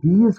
20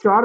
4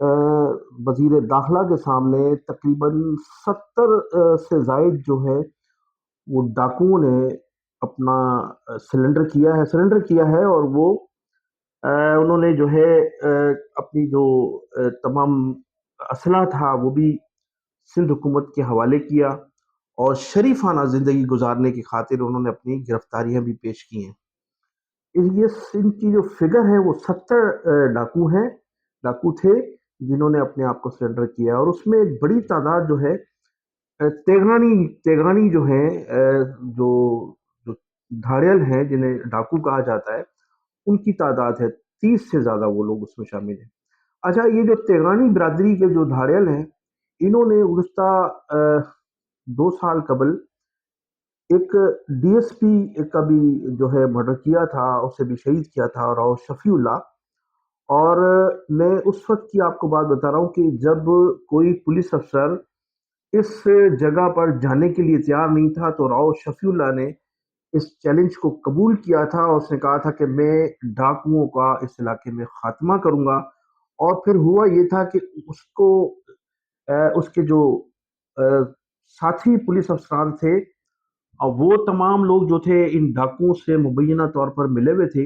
وزیر داخلہ کے سامنے تقریباً 70 سے زائد جو ہے وہ ڈاکوؤں نے اپنا سرنڈر کیا ہے، اور وہ انہوں نے جو ہے اپنی جو تمام اسلحہ تھا وہ بھی سندھ حکومت کے حوالے کیا، اور شریفانہ زندگی گزارنے کی خاطر انہوں نے اپنی گرفتاریاں بھی پیش کی ہیں۔ ان کی جو فگر ہے وہ 70 ڈاکو تھے جنہوں نے اپنے آپ کو سرنڈر کیا، اور اس میں ایک بڑی تعداد جو ہے تیگانی جو ہیں، جو جو دھاڑیل ہیں جنہیں ڈاکو کہا جاتا ہے، ان کی تعداد ہے 30 سے زیادہ، وہ لوگ اس میں شامل ہیں۔ اچھا، یہ جو تیغانی برادری کے جو دھاڑیل ہیں، انہوں نے گزشتہ 2 سال قبل ایک ڈی ایس پی کا بھی جو ہے مرڈر کیا تھا، اسے بھی شہید کیا تھا، راؤ شفیع اللہ۔ اور میں اس وقت کی آپ کو بات بتا رہا ہوں کہ جب کوئی پولیس افسر اس جگہ پر جانے کے لیے تیار نہیں تھا، تو راؤ شفیع اللہ نے اس چیلنج کو قبول کیا تھا، اور اس نے کہا تھا کہ میں ڈاکوؤں کا اس علاقے میں خاتمہ کروں گا۔ اور پھر ہوا یہ تھا کہ اس کو اس کے جو ساتھی پولیس افسران تھے، اور وہ تمام لوگ جو تھے ان ڈاکوؤں سے مبینہ طور پر ملے ہوئے تھے،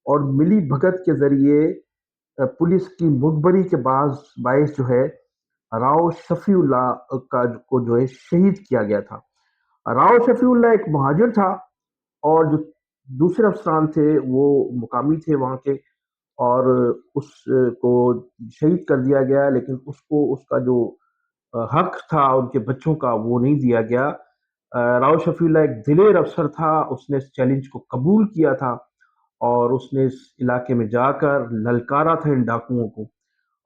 اور ملی بھگت کے ذریعے پولیس کی مخبری کے باعث جو ہے راؤ شفیع اللہ کو جو ہے شہید کیا گیا تھا۔ راؤ شفیع اللہ ایک مہاجر تھا، اور جو دوسرے افسران تھے وہ مقامی تھے وہاں کے، اور اس کو شہید کر دیا گیا، لیکن اس کو اس کا جو حق تھا ان کے بچوں کا وہ نہیں دیا گیا۔ راؤ شفیع اللہ ایک دلیر افسر تھا، اس نے اس چیلنج کو قبول کیا تھا، اور اس نے اس علاقے میں جا کر للکارا تھا ان ڈاکوؤں کو۔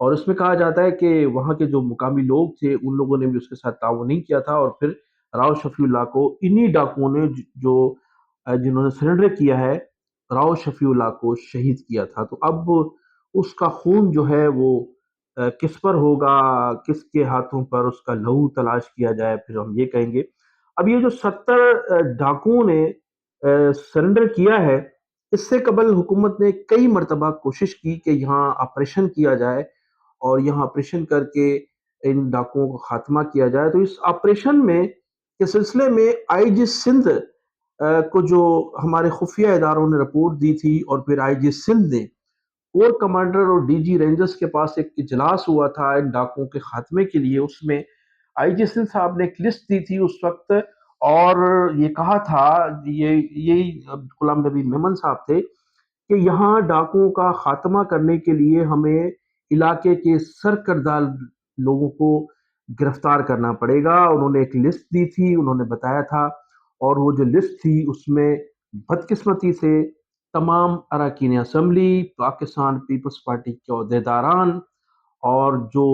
اور اس میں کہا جاتا ہے کہ وہاں کے جو مقامی لوگ تھے ان لوگوں نے بھی اس کے ساتھ تعاون نہیں کیا تھا، اور پھر راؤ شفیع اللہ کو انہی ڈاکوؤں نے جو جنہوں نے سرنڈر کیا ہے راؤ شفیع اللہ کو شہید کیا تھا۔ تو اب اس کا خون جو ہے وہ کس پر ہوگا، کس کے ہاتھوں پر اس کا لہو تلاش کیا جائے، پھر ہم یہ کہیں گے۔ اب یہ جو 70 ڈاکوؤں نے سرنڈر کیا ہے، اس سے قبل حکومت نے کئی مرتبہ کوشش کی کہ یہاں آپریشن کیا جائے، اور یہاں آپریشن کر کے ان ڈاکوؤں کو خاتمہ کیا جائے۔ تو اس آپریشن میں کے سلسلے میں آئی جی سندھ کو جو ہمارے خفیہ اداروں نے رپورٹ دی تھی، اور پھر آئی جی سندھ نے کور کمانڈر اور ڈی جی رینجرز کے پاس ایک اجلاس ہوا تھا ان ڈاکوؤں کے خاتمے کے لیے، اس میں آئی جی سندھ صاحب نے ایک لسٹ دی تھی اس وقت، اور یہ کہا تھا، یہی غلام نبی میمن صاحب تھے، کہ یہاں ڈاکوؤں کا خاتمہ کرنے کے لیے ہمیں علاقے کے سرکردہ لوگوں کو گرفتار کرنا پڑے گا۔ انہوں نے ایک لسٹ دی تھی، انہوں نے بتایا تھا، اور وہ جو لسٹ تھی اس میں بدقسمتی سے تمام اراکین اسمبلی، پاکستان پیپلز پارٹی کے عہدیداران، اور جو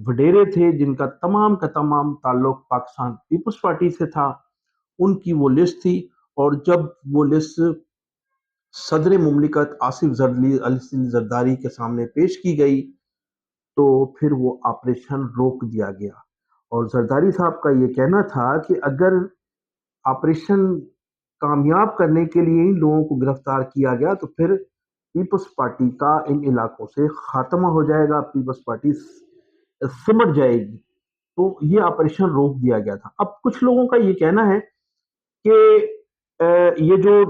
وڈیرے تھے جن کا تمام تعلق پاکستان پیپلز پارٹی سے تھا، ان کی وہ لسٹ تھی۔ اور جب وہ لسٹ صدر مملکت آصف علی زرداری کے سامنے پیش کی گئی، تو پھر وہ آپریشن روک دیا گیا، اور زرداری صاحب کا یہ کہنا تھا کہ اگر آپریشن کامیاب کرنے کے لیے ان لوگوں کو گرفتار کیا گیا تو پھر پیپلز پارٹی کا ان علاقوں سے خاتمہ ہو جائے گا، پیپلز پارٹی سمٹ جائے گی۔ تو یہ آپریشن روک دیا گیا تھا۔ اب کچھ لوگوں کا یہ کہنا ہے کہ یہ جو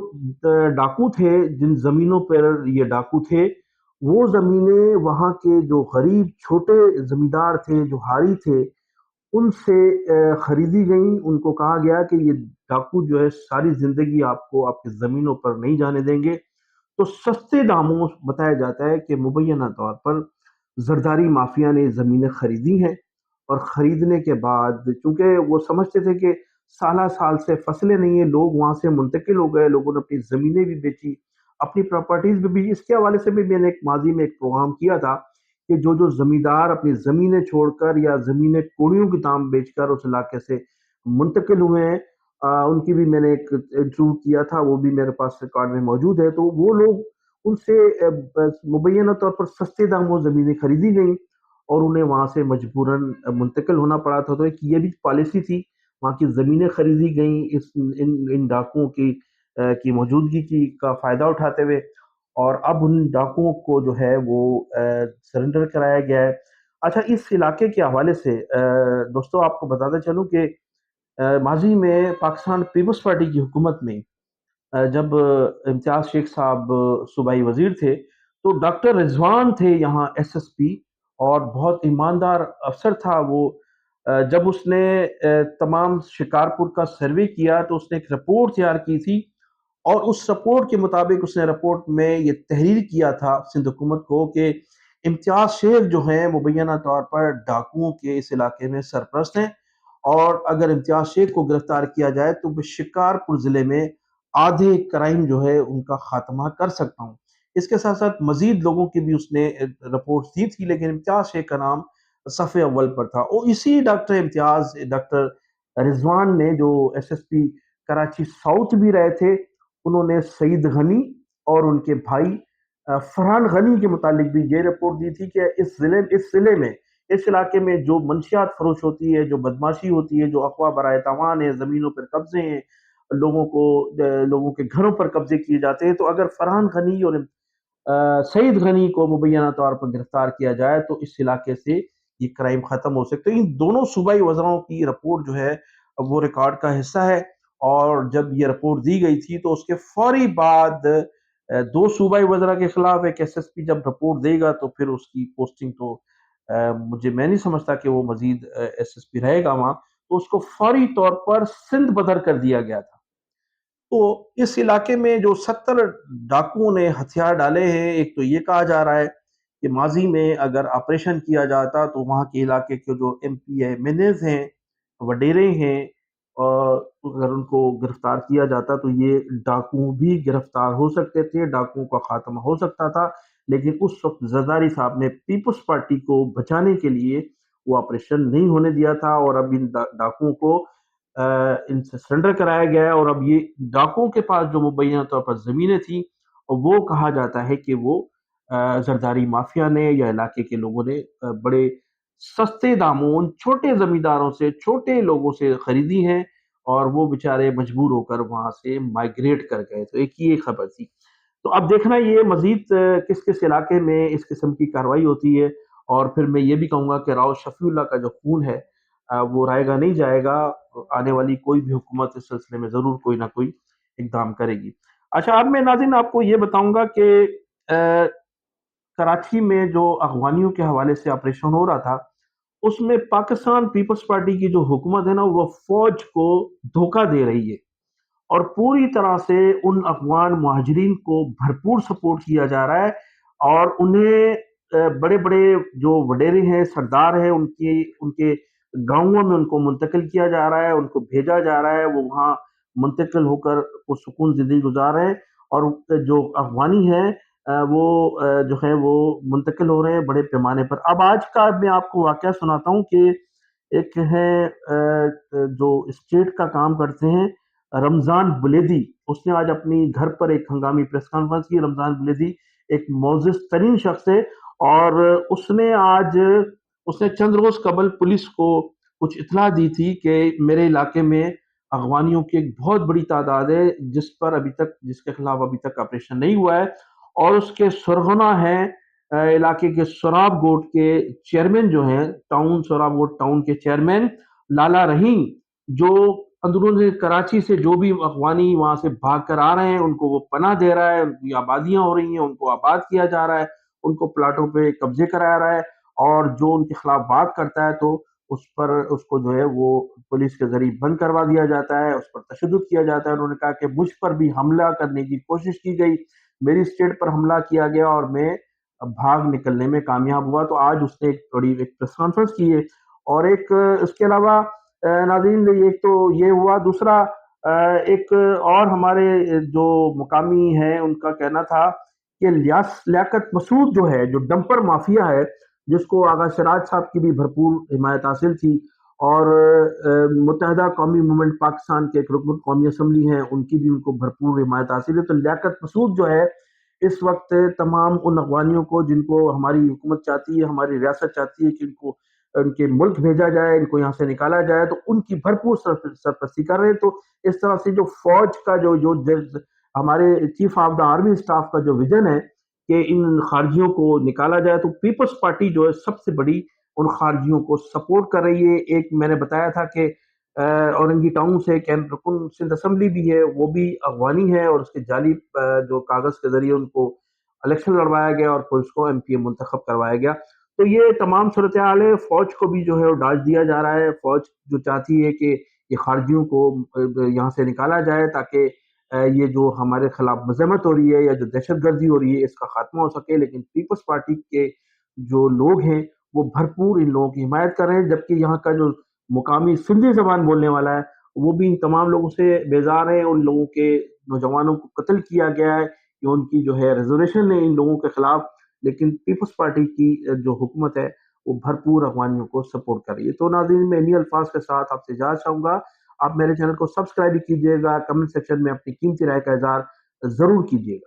ڈاکو تھے، جن زمینوں پر یہ ڈاکو تھے، وہ زمینیں وہاں کے جو غریب چھوٹے زمیندار تھے، جو حاری تھے، ان سے خریدی گئیں۔ ان کو کہا گیا کہ یہ ڈاکو جو ہے ساری زندگی آپ کو آپ کی زمینوں پر نہیں جانے دیں گے۔ تو سستے داموں بتایا جاتا ہے کہ مبینہ طور پر زرداری مافیا نے زمینیں خریدی ہیں، اور خریدنے کے بعد چونکہ وہ سمجھتے تھے کہ سالہ سال سے فصلیں نہیں ہیں، لوگ وہاں سے منتقل ہو گئے، لوگوں نے اپنی زمینیں بھی بیچی، اپنی پراپرٹیز بھی بیچی۔ اس کے حوالے سے بھی میں نے ایک ماضی میں ایک پروگرام کیا تھا کہ جو زمیندار اپنی زمینیں چھوڑ کر یا زمینیں کوڑیوں کی دام بیچ کر اس علاقے سے منتقل ہوئے ہیں، ان کی بھی میں نے ایک انٹرویو کیا تھا، وہ بھی میرے پاس ریکارڈ میں موجود ہے۔ تو وہ لوگ ان سے مبینہ طور پر سستے داموں زمینیں خریدی گئیں، اور انہیں وہاں سے مجبوراً منتقل ہونا پڑا تھا۔ تو ایک یہ بھی پالیسی تھی، وہاں کی زمینیں خریدی گئیں ان ڈاکوؤں کی موجودگی کا فائدہ اٹھاتے ہوئے، اور اب ان ڈاکوؤں کو جو ہے وہ سرنڈر کرایا گیا ہے۔ اچھا، اس علاقے کے حوالے سے دوستو آپ کو بتاتا چلوں کہ ماضی میں پاکستان پیپلز پارٹی کی حکومت میں جب امتیاز شیخ صاحب صوبائی وزیر تھے تو ڈاکٹر رضوان تھے یہاں ایس ایس پی، اور بہت ایماندار افسر تھا وہ۔ جب اس نے تمام شکارپور کا سروے کیا تو اس نے ایک رپورٹ تیار کی تھی، اور اس رپورٹ کے مطابق اس نے رپورٹ میں یہ تحریر کیا تھا سندھ حکومت کو کہ امتیاز شیخ جو ہیں مبینہ طور پر ڈاکوؤں کے اس علاقے میں سرپرست ہیں، اور اگر امتیاز شیخ کو گرفتار کیا جائے تو میں شکارپور ضلع میں آدھے کرائم جو ہے ان کا خاتمہ کر سکتا ہوں۔ اس کے ساتھ ساتھ مزید لوگوں کی بھی اس نے رپورٹ دی تھی، لیکن امتیاز شیخ کا نام صفحے اول پر تھا۔ اور اسی ڈاکٹر رضوان نے، جو S S P Karachi south بھی رہے تھے، انہوں نے سعید غنی اور ان کے بھائی فرحان غنی کے متعلق بھی یہ رپورٹ دی تھی کہ اس ضلع میں، اس علاقے میں جو منشیات فروش ہوتی ہے، جو بدماشی ہوتی ہے، جو اغوا برائے تاوان ہے، زمینوں پر قبضے ہیں، لوگوں کے گھروں پر قبضے کیے جاتے ہیں، تو اگر فرحان غنی اور سعید غنی کو مبینہ طور پر گرفتار کیا جائے تو اس علاقے سے یہ کرائم ختم ہو سکتے ہیں۔ ان دونوں صوبائی وزراؤں کی رپورٹ جو ہے وہ ریکارڈ کا حصہ ہے، اور جب یہ رپورٹ دی گئی تھی تو اس کے فوری بعد دو صوبائی وزراء کے خلاف ایک ایس ایس پی جب رپورٹ دے گا تو پھر اس کی پوسٹنگ تو میں نہیں سمجھتا کہ وہ مزید ایس ایس پی رہے گا وہاں، تو اس کو فوری طور پر سندھ بدر کر دیا گیا تھا۔ تو اس علاقے میں جو 70 ڈاکوؤں نے ہتھیار ڈالے ہیں، ایک تو یہ کہا جا رہا ہے کہ ماضی میں اگر آپریشن کیا جاتا تو وہاں کے علاقے کے جو M P M N As ہیں، وڈیرے ہیں، اور اگر ان کو گرفتار کیا جاتا تو یہ ڈاکو بھی گرفتار ہو سکتے تھے، ڈاکوؤں کا خاتمہ ہو سکتا تھا۔ لیکن اس وقت زرداری صاحب نے پیپلز پارٹی کو بچانے کے لیے وہ آپریشن نہیں ہونے دیا تھا، اور اب ان ڈاکوؤں کو ان سے سرنڈر کرایا گیا ہے، اور اب یہ ڈاکوؤں کے پاس جو مبینہ طور پر زمینیں تھیں، وہ کہا جاتا ہے کہ وہ زرداری مافیا نے یا علاقے کے لوگوں نے بڑے سستے داموں ان چھوٹے زمینداروں سے، چھوٹے لوگوں سے خریدی ہیں، اور وہ بیچارے مجبور ہو کر وہاں سے مائگریٹ کر گئے۔ تو ایک یہ خبر تھی۔ تو اب دیکھنا یہ مزید کس کس علاقے میں اس قسم کی کارروائی ہوتی ہے، اور پھر میں یہ بھی کہوں گا کہ راؤ شفیع اللہ کا جو خون ہے وہ رائے گا نہیں جائے گا۔ آنے والی کوئی بھی حکومت اس سلسلے میں ضرور کوئی نہ کوئی اقدام کرے گی۔ اچھا، اب میں ناظرین آپ کو یہ بتاؤں گا کہ کراچی میں جو اغوانیوں کے حوالے سے آپریشن ہو رہا تھا، اس میں پاکستان پیپلز پارٹی کی جو حکومت ہے نا، وہ فوج کو دھوکہ دے رہی ہے، اور پوری طرح سے ان افغان مہاجرین کو بھرپور سپورٹ کیا جا رہا ہے، اور انہیں بڑے بڑے جو وڈیرے ہیں، سردار ہیں، ان کے گاؤں میں ان کو منتقل کیا جا رہا ہے، ان کو بھیجا جا رہا ہے، وہ وہاں منتقل ہو کر پرسکون زندگی گزار رہے ہیں، اور جو افغانی ہیں وہ جو ہے وہ منتقل ہو رہے ہیں بڑے پیمانے پر۔ اب آج کا میں آپ کو واقعہ سناتا ہوں کہ ایک ہے جو اسٹیٹ کا کام کرتے ہیں، رمضان بلیدی، اس نے آج اپنی گھر پر ایک ہنگامی پریس کانفرنس کی۔ رمضان بلیدی ایک معزز ترین شخص ہے، اور اس نے چند روز قبل پولیس کو کچھ اطلاع دی تھی کہ میرے علاقے میں اغوانیوں کی ایک بہت بڑی تعداد ہے جس کے خلاف ابھی تک آپریشن نہیں ہوا ہے، اور اس کے سرغنہ ہیں علاقے کے سوراب گوٹ کے چیئرمین جو ہیں، سوراب گوٹ ٹاؤن کے چیئرمین لالا رحیم، جو اندرون کراچی سے جو بھی اغوانی وہاں سے بھاگ کر آ رہے ہیں ان کو وہ پناہ دے رہا ہے، ان کی آبادیاں ہو رہی ہیں، ان کو آباد کیا جا رہا ہے، ان کو پلاٹوں پہ قبضے کرایا رہا ہے، اور جو ان کے خلاف بات کرتا ہے تو اس کو جو ہے وہ پولیس کے ذریعے بند کروا دیا جاتا ہے، اس پر تشدد کیا جاتا ہے۔ انہوں نے کہا کہ مجھ پر بھی حملہ کرنے کی کوشش کی گئی، میری اسٹیٹ پر حملہ کیا گیا، اور میں بھاگ نکلنے میں کامیاب ہوا۔ تو آج اس نے ایک بڑی پریس کانفرنس کی ہے، اور ایک اس کے علاوہ ناظرین ایک تو یہ ہوا، دوسرا ایک اور ہمارے جو مقامی ہیں ان کا کہنا تھا کہ لیاقت مسعود جو ہے، جو ڈمپر مافیا ہے، جس کو آغا سراج صاحب کی بھی بھرپور حمایت حاصل تھی، اور متحدہ قومی موومنٹ پاکستان کے ایک رکن قومی اسمبلی ہیں، ان کی بھی ان کو بھرپور حمایت حاصل ہے۔ تو لیاقت مسعود جو ہے اس وقت تمام ان اغوانیوں کو جن کو ہماری حکومت چاہتی ہے، ہماری ریاست چاہتی ہے کہ ان کے ملک بھیجا جائے، ان کو یہاں سے نکالا جائے، تو ان کی بھرپور سرپرستی کر رہے ہیں۔ تو اس طرح سے جو فوج کا جو ہمارے chief of the army staff کا جو ویژن ہے کہ ان خارجیوں کو نکالا جائے، تو پیپلز پارٹی جو ہے سب سے بڑی ان خارجیوں کو سپورٹ کر رہی ہے۔ ایک میں نے بتایا تھا کہ اورنگی ٹاؤن سے رکن سندھ اسمبلی بھی ہے، وہ بھی افغانی ہے، اور اس کے جعلی جو کاغذ کے ذریعے ان کو الیکشن لڑوایا گیا اور پھر اس کو ایم پی اے منتخب کروایا گیا۔ تو یہ تمام صورتحال ہے۔ فوج کو بھی جو ہے وہ ڈاج دیا جا رہا ہے۔ فوج جو چاہتی ہے کہ یہ خارجیوں کو یہاں سے نکالا جائے تاکہ یہ جو ہمارے خلاف مذمت ہو رہی ہے یا جو دہشت گردی ہو رہی ہے اس کا خاتمہ ہو سکے، لیکن پیپلز پارٹی کے جو لوگ ہیں وہ بھرپور ان لوگوں کی حمایت کر رہے ہیں، جبکہ یہاں کا جو مقامی سندھی زبان بولنے والا ہے وہ بھی ان تمام لوگوں سے بیزار ہے۔ ان لوگوں کے نوجوانوں کو قتل کیا گیا ہے، کہ ان کی جو ہے ریزرویشن ہے ان لوگوں کے خلاف، لیکن پیپلز پارٹی کی جو حکومت ہے وہ بھرپور افغانیوں کو سپورٹ کر رہی ہے۔ تو ناظرین، میں انہی الفاظ کے ساتھ آپ سے اجازت چاہوں گا۔ آپ میرے چینل کو سبسکرائب بھی کیجیے گا، کمنٹ سیکشن میں اپنی قیمتی رائے کا اظہار ضرور کیجیے گا۔